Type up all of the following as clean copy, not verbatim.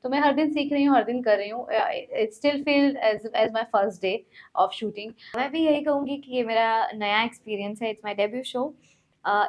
तो मैं हर दिन सीख रही हूँ, हर दिन कर रही हूँ। It still feel as my first day of shooting. मैं भी यही कहूँगी कि ये मेरा नया एक्सपीरियंस है, इट्स माय डेब्यू शो।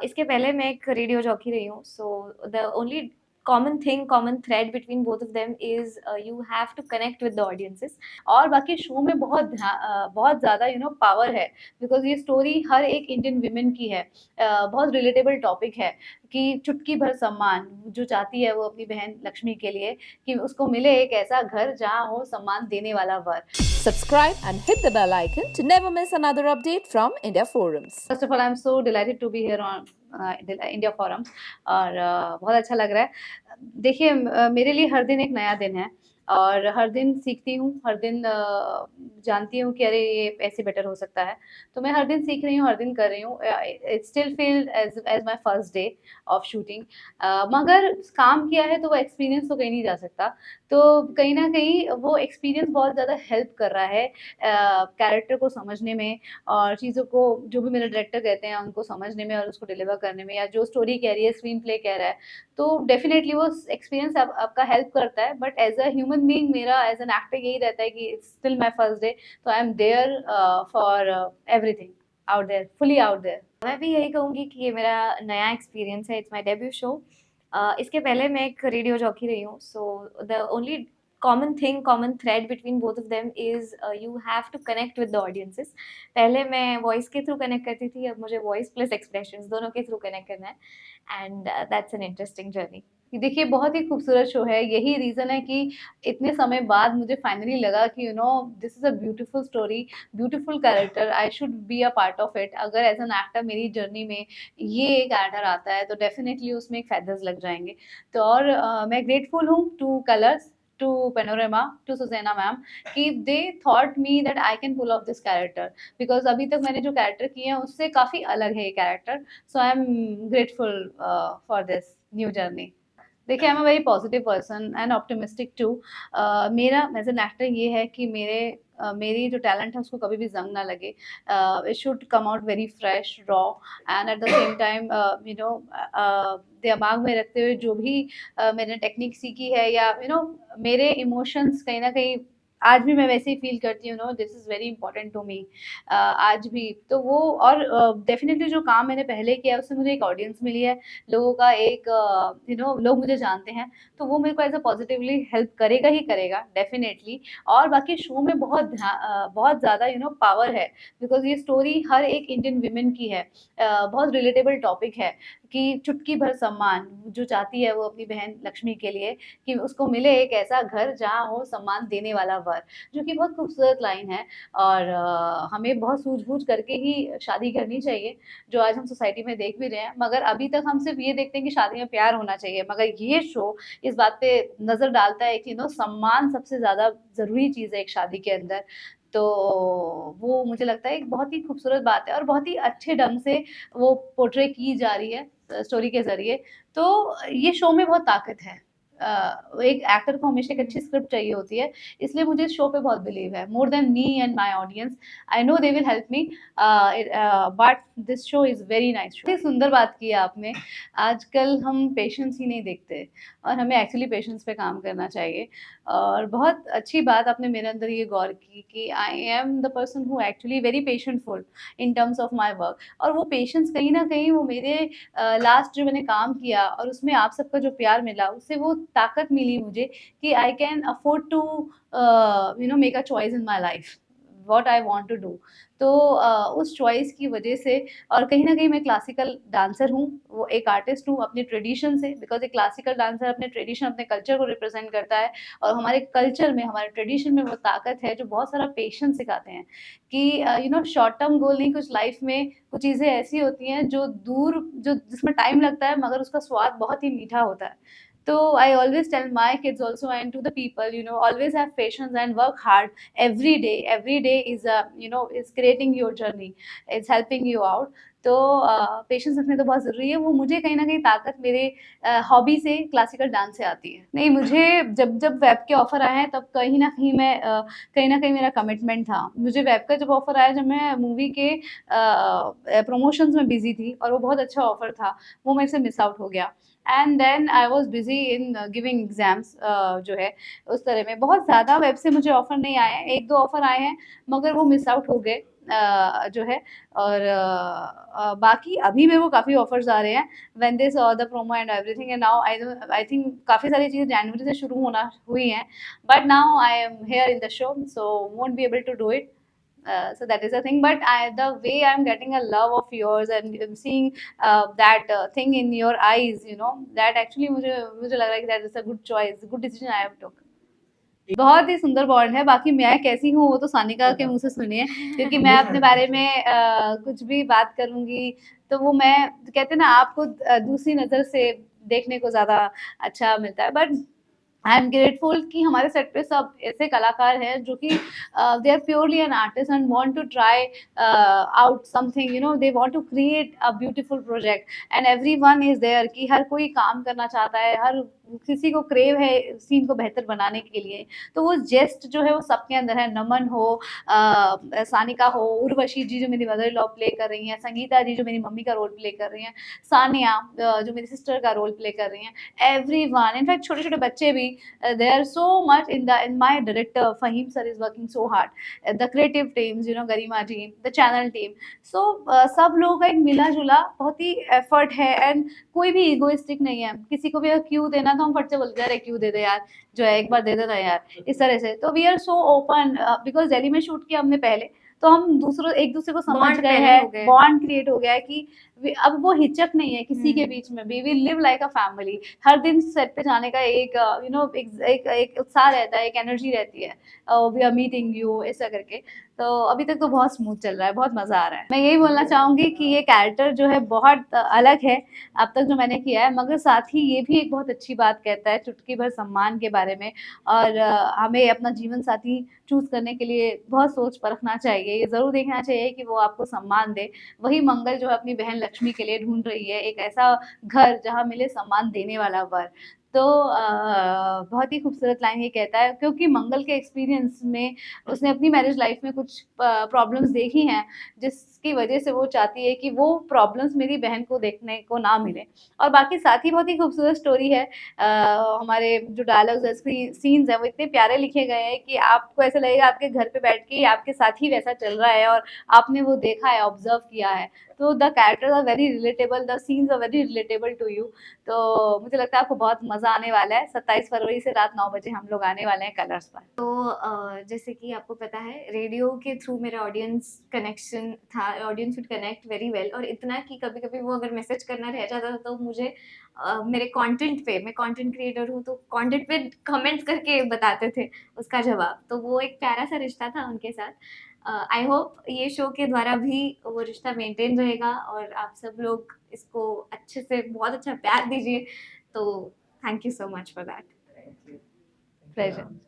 इसके पहले मैं एक रेडियो जॉकी रही हूँ, so the only common thread between both of them is you have to connect with the audiences. और बाकी शो में बहुत ज़्यादा पावर है, बिकॉज ये स्टोरी हर एक इंडियन वीमेन की है। बहुत रिलेटेबल टॉपिक है कि चुटकी भर सम्मान जो चाहती है वो अपनी बहन लक्ष्मी के लिए, कि उसको मिले एक ऐसा घर जहाँ हो सम्मान देने वाला वर। Subscribe and hit the bell icon to never miss another update from India Forums. First of all I am so delighted to be here on India forums, और बहुत अच्छा लग रहा है। देखिए, मेरे लिए हर दिन एक नया दिन है, और हर दिन सीखती हूँ, हर दिन जानती हूँ कि अरे ये ऐसे बेटर हो सकता है। तो मैं हर दिन सीख रही हूँ, हर दिन कर रही हूँ। It still feel as my first day of shooting. मगर काम किया है तो वो एक्सपीरियंस तो कहीं नहीं जा सकता। तो कहीं ना कहीं वो एक्सपीरियंस बहुत ज़्यादा हेल्प कर रहा है कैरेक्टर को समझने में, और चीज़ों को जो भी मेरे डायरेक्टर कहते हैं उनको समझने में और उसको डिलीवर करने में, या जो स्टोरी कह रही है, स्क्रीन प्ले कह रहा है, तो डेफिनेटली वो एक्सपीरियंस आपका हेल्प करता है। But as a human being मेरा एज एन एक्टर यही रहता है कि स्टिल माय फर्स्ट डे, तो I am there for everything, out there, fully out there. मैं भी यही कहूँगी कि ये मेरा नया एक्सपीरियंस है, इट्स माय डेब्यू शो। इसके पहले मैं एक रेडियो जॉकी रही हूँ, so the only common thread between both of them is you have to connect with the audiences. पहले मैं वॉइस के थ्रू कनेक्ट करती थी, अब मुझे वॉइस प्लस एक्सप्रेशंस दोनों के थ्रू कनेक्ट करना है, and that's an interesting journey. देखिए, बहुत ही खूबसूरत शो है, यही रीज़न है कि इतने समय बाद मुझे फाइनली लगा कि this is a beautiful story, beautiful character, I should be a part of it. अगर एज एन एक्टर मेरी जर्नी में ये कैरेक्टर आता है तो डेफिनेटली उसमें एक फेदर्स लग जाएंगे। तो और मैं ग्रेटफुल हूँ to Colors, to Panorama, to Suzanna ma'am, कि they thought me that I can pull off this character, because अभी तक मैंने जो कैरेक्टर किए हैं उससे काफ़ी अलग है ये character. So I am grateful for this new journey. देखिए, I am a very positive person and optimistic too. मेरा एज एन एक्टर ये है कि मेरी जो टैलेंट है उसको कभी भी जंग ना लगे। It should come out very fresh, raw, and at the same time दिमाग में रखते हुए जो भी मैंने टेक्निक सीखी है, या मेरे इमोशंस कहीं ना कहीं आज भी मैं वैसे ही फील करती हूँ, this is very important to me आज भी। तो वो, और डेफिनेटली जो काम मैंने पहले किया उससे मुझे एक ऑडियंस मिली है, लोगों का एक लोग मुझे जानते हैं, तो वो मेरे को एज अ पॉजिटिवली हेल्प करेगा ही करेगा डेफिनेटली। और बाकी शो में बहुत ज़्यादा पावर है, बिकॉज ये स्टोरी हर एक इंडियन वीमेन की है। बहुत रिलेटेबल टॉपिक है कि चुटकी भर सम्मान जो चाहती है वो अपनी बहन लक्ष्मी के लिए, कि उसको मिले एक ऐसा घर जहाँ हो सम्मान देने वाला वर, जो कि बहुत खूबसूरत लाइन है। और हमें बहुत सूझबूझ करके ही शादी करनी चाहिए, जो आज हम सोसाइटी में देख भी रहे हैं। मगर अभी तक हम सिर्फ ये देखते हैं कि शादी में प्यार होना चाहिए, मगर ये शो इस बात पे नज़र डालता है कि सम्मान सबसे ज़्यादा ज़रूरी चीज़ है एक शादी के अंदर। तो वो मुझे लगता है एक बहुत ही खूबसूरत बात है, और बहुत ही अच्छे ढंग से वो पोर्ट्रे की जा रही है स्टोरी के ज़रिए। तो ये शो में बहुत ताकत है। एक एक्टर को हमेशा एक अच्छी स्क्रिप्ट चाहिए होती है, इसलिए मुझे इस शो पे बहुत बिलीव है, more than me and my audience. I know they will help me, but this show is very nice show. सुंदर बात की है आपने। आजकल हम पेशेंस ही नहीं देखते, और हमें एक्चुअली पेशेंस पे काम करना चाहिए। और बहुत अच्छी बात आपने मेरे अंदर ये गौर की कि I am the person who actually very patientful in terms of my work. और वो पेशेंस कहीं ना कहीं वो मेरे लास्ट जो मैंने काम किया और उसमें आप सबका जो प्यार मिला, उससे वो ताकत मिली मुझे कि I can afford to make a choice in my life, what I want to do. तो उस चॉइस की वजह से, और कहीं ना कहीं मैं क्लासिकल डांसर हूँ, वो एक आर्टिस्ट हूँ अपने ट्रेडिशन से, बिकॉज एक क्लासिकल डांसर अपने ट्रेडिशन, अपने कल्चर को रिप्रेजेंट करता है। और हमारे कल्चर में, हमारे ट्रेडिशन में वो ताकत है जो बहुत सारा पेशेंस सिखाते हैं, कि शॉर्ट टर्म गोल नहीं, कुछ लाइफ में कुछ चीज़ें ऐसी होती हैं जो जिसमें टाइम लगता है, मगर उसका स्वाद बहुत ही मीठा होता है। तो I always tell my kids also and to the people, always have patience and work hard every day is is creating your journey, it's helping you out। तो पेशेंस रखने तो बहुत ज़रूरी है। वो मुझे कहीं ना कहीं ताकत मेरे हॉबी से, क्लासिकल डांस से आती है। नहीं, मुझे जब जब वेब के ऑफ़र आए हैं तब कहीं ना कहीं मैं कहीं ना कहीं मेरा कमिटमेंट था। मुझे वेब का जब ऑफ़र आया, जब मैं मूवी के प्रमोशंस में बिजी थी और वो बहुत अच्छा ऑफ़र था, वो मेरे से मिस आउट हो गया। And then I was busy in giving exams, जो है उस तरह में बहुत ज़्यादा वेब से मुझे ऑफर नहीं आए हैं, एक दो ऑफर आए हैं मगर वो मिस आउट हो गए, जो है। और बाकी अभी मेरे को काफ़ी ऑफर्स आ रहे हैं when they saw the promo and everything, and now I think काफ़ी सारी चीज़ें जनवरी से शुरू होना हुई हैं, but now I am here in the show so won't be able to do it. So that is the thing, but the way I'm getting a love of yours and seeing that thing in your eyes, that actually मुझे लग रहा है कि that is a good choice, good decision I have took. बहुत ही सुंदर bond है। बाकी मैं कैसी हूँ वो तो सानिका के मुँह से सुनिए, क्योंकि मैं अपने बारे में कुछ भी बात करूँगी तो वो मैं कहते हैं ना, आपको दूसरी नज़र से देखने को ज़्यादा अच्छा मिलता है। बट आई एम ग्रेटफुल कि हमारे सेट पे सब ऐसे कलाकार हैं जो कि they are purely an artist and want to try out something, they want to create a beautiful project, and everyone is there कि हर कोई काम करना चाहता है, हर किसी को क्रेव है सीन को बेहतर बनाने के लिए। तो वो जेस्ट जो है वो सबके अंदर है। नमन हो, सानिका हो, उर्वशी जी जो मेरी मदर इन लॉ प्ले कर रही हैं, संगीता जी जो मेरी मम्मी का रोल प्ले कर रही हैं, सानिया जो मेरी सिस्टर का रोल प्ले कर रही हैं, एवरीवन, इनफैक्ट छोटे छोटे बच्चे भी, they are so much in my director Fahim sir is working so hard, the creative teams, Garima ji, the channel team, so सब लोगों का एक मिला जुला बहुत ही एफर्ट है, एंड कोई भी इगोइस्टिक नहीं है। किसी को भी अगर क्यू देना तो हम फट से बोलते हैं अरे क्यू दे दे यार, जो है एक बार दे देता यार, इस तरह से। तो we are so open because Delhi में शूट किया हमने पहले, तो हम एक दूसरे को समझ Bond गए पहले हैं, हो गए। बॉन्ड क्रिएट हो गया है कि अब वो हिचक नहीं है किसी के बीच में भी। We live like a family. हर दिन सेट पे जाने का एक एक उत्साह रहता है, एक एनर्जी रहती है, वी आर मीटिंग यू, ऐसा करके। तो अभी तक तो बहुत स्मूथ चल रहा है, बहुत मजा आ रहा है। मैं यही बोलना चाहूंगी कि ये कैरेक्टर जो है बहुत अलग है अब तक जो मैंने किया है, मगर साथ ही ये भी एक बहुत अच्छी बात कहता है चुटकी भर सम्मान के बारे में। और हमें अपना जीवन साथी चूज करने के लिए बहुत सोच परखना चाहिए। ये जरूर देखना चाहिए कि वो आपको सम्मान दे। वही मंगल जो है अपनी बहन लक्ष्मी के लिए ढूंढ रही है एक ऐसा घर जहाँ मिले सम्मान देने वाला वर। तो बहुत ही खूबसूरत लाइन ये कहता है, क्योंकि मंगल के एक्सपीरियंस में उसने अपनी मैरिज लाइफ में कुछ प्रॉब्लम्स देखी हैं, जिसकी वजह से वो चाहती है कि वो प्रॉब्लम्स मेरी बहन को देखने को ना मिले। और बाकी साथ ही बहुत ही खूबसूरत स्टोरी है। हमारे जो डायलॉग्स सीन्स हैं वो इतने प्यारे लिखे गए हैं कि आपको ऐसा लगेगा आपके घर पे बैठ के आपके साथ ही वैसा चल रहा है और आपने वो देखा है, ऑब्जर्व किया है। तो the characters are very relatable, the scenes are very relatable to you. तो मुझे लगता है आपको बहुत मजा आने वाला है। 27 फरवरी से रात 9 बजे हम लोग आने वाले हैं कलर्स पर। तो जैसे कि आपको पता है, रेडियो के थ्रू मेरा ऑडियंस कनेक्शन था, audience would connect very well, और इतना कि कभी कभी वो अगर मैसेज करना रह जाता था तो मुझे मेरे कंटेंट पे, मैं कंटेंट क्रिएटर हूँ तो कंटेंट पे कमेंट्स करके बताते थे उसका जवाब। तो वो एक प्यारा सा रिश्ता था उनके साथ। आई होप ये शो के द्वारा भी वो रिश्ता मेंटेन रहेगा और आप सब लोग इसको अच्छे से बहुत अच्छा प्यार दीजिए। तो thank you so much for that. Pleasure.